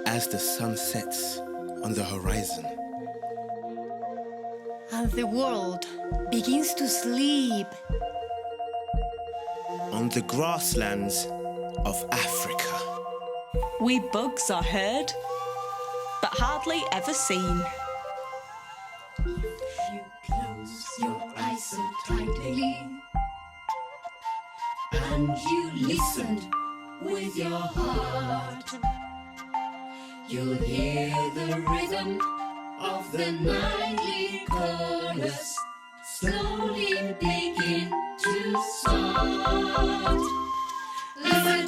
As the sun sets on the horizon, and the world begins to sleep, on the grasslands of Africa, we bugs are heard, but hardly ever seen. If you close your eyes so tightly, and you listened with your heart, you'll hear the rhythm of the nightly chorus slowly begin to start. Listen